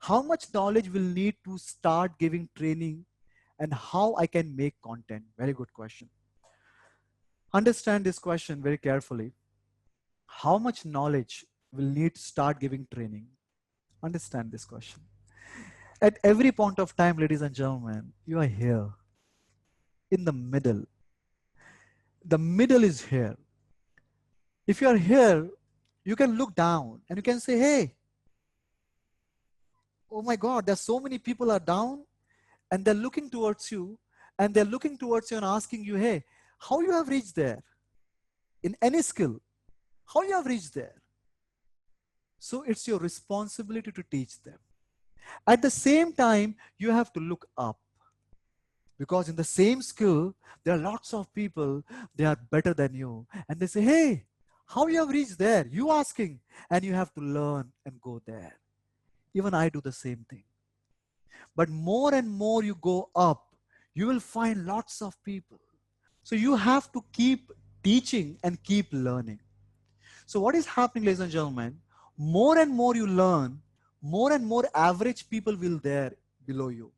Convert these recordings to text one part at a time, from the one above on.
How much knowledge will need to start giving training and how I can make content? Very good question. Understand this question very carefully. How much knowledge will need to start giving training? Understand this question. At every point of time, ladies and gentlemen, you are here in the middle. The middle is here. If you are here, you can look down and you can say, hey, oh my God, there's so many people are down and they're looking towards you and asking you, hey, how you have reached there in any skill, how you have reached there. So it's your responsibility to teach them. At the same time, you have to look up because in the same skill, there are lots of people, they are better than you. And they say, hey, how you have reached there? You asking, and you have to learn and go there. Even I do the same thing. But more and more you go up, you will find lots of people. So you have to keep teaching and keep learning. So what is happening, ladies and gentlemen, more and more you learn, more and more average people will there below you.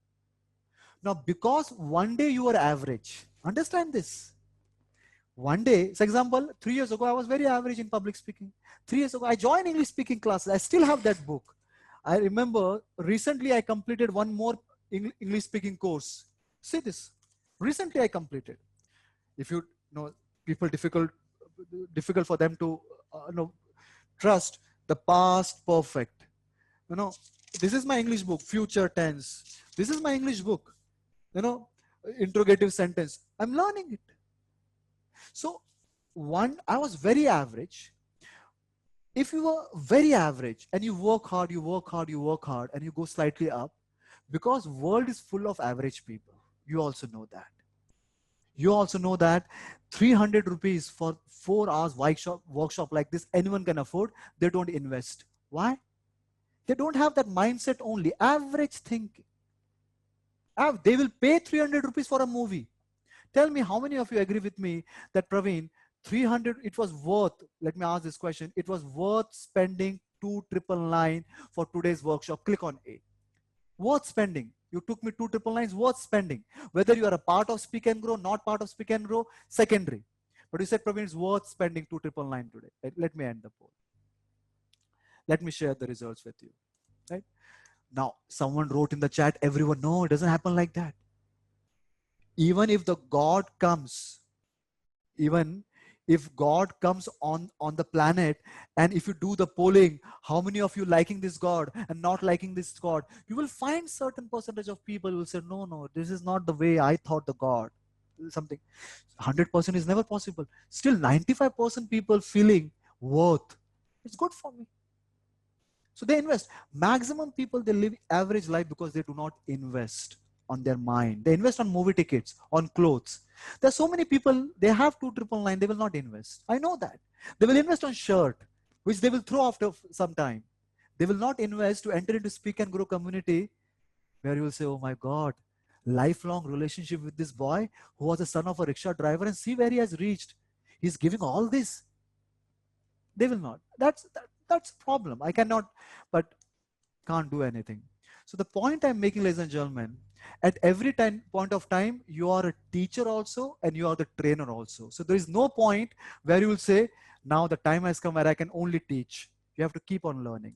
Now, because one day you are average, understand this. One day, for example, 3 years ago, I was very average in public speaking. 3 years ago, I joined English speaking classes. I still have that book. I remember recently I completed one more English speaking course. See this. Recently I completed. If you know, people difficult for them to trust the past perfect. This is my English book, future tense. This is my English book. Interrogative sentence. I'm learning it. So I was very average. If you are very average and you work hard, and you go slightly up, because world is full of average people. You also know that. You also know that 300 rupees for 4 hours workshop like this, anyone can afford. They don't invest. Why? They don't have that mindset only. Average thinking. They will pay 300 rupees for a movie. Tell me how many of you agree with me that, Praveen, 300, it was worth, let me ask this question, it was worth spending 2,999 for today's workshop. Click on A. Worth spending. You took me 2,999, worth spending. Whether you are a part of Speak and Grow, not part of Speak and Grow, secondary. But you said, Praveen, it's worth spending 2,999 today. Let me end the poll. Let me share the results with you. Right? Now, someone wrote in the chat, everyone, no, it doesn't happen like that. Even if the God comes, even if God comes on the planet, and if you do the polling, how many of you liking this God and not liking this God, you will find certain percentage of people will say, no, this is not the way I thought the God. Something 100% is never possible. Still 95% people feeling worth. It's good for me. So they invest. Maximum people, they live average life because they do not invest on their mind. They invest on movie tickets, on clothes. There's so many people, they have 2,999, they will not invest. I know that. They will invest on shirt, which they will throw after some time. They will not invest to enter into Speak and Grow community, where you will say, oh my God, lifelong relationship with this boy who was the son of a rickshaw driver, and see where he has reached. He's giving all this. They will not. That's a problem. I cannot, but can't do anything. So the point I'm making, ladies and gentlemen, at every point of time, you are a teacher also and you are the trainer also. So there is no point where you will say, now the time has come where I can only teach. You have to keep on learning.